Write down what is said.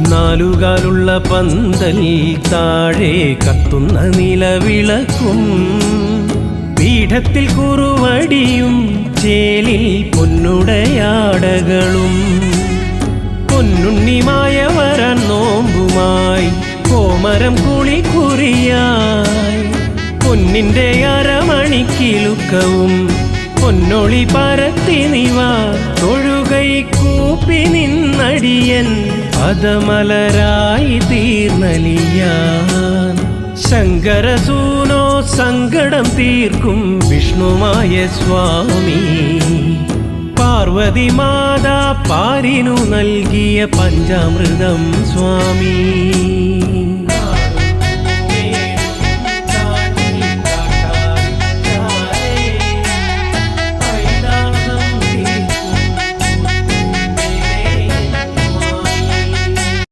നാലുകാലുള്ള പന്തൽ താഴെ കത്തുന്ന നിലവിളക്കും പീഠത്തിൽ കുറുവടിയും ചേലിൽ പൊന്നുടയാടകളും പൊന്നുണ്ണിമായ വരാൻ നോമ്പുമായി കോമരം കുളിക്കുറിയായി പൊന്നിന്റെ അരമണിക്കിലുക്കവും പൊന്നൊളി പരത്തി നിവ തൊഴുകൈ കൂപ്പി നിന്നടിയൻ പദമലരായി തീർന്നലിയാൻ ശങ്കരസൂനോ സങ്കടം തീർക്കും വിഷ്ണുമായ സ്വാമി പാർവതി മാതാ പാരിനു നൽകിയ പഞ്ചാമൃതം സ്വാമി.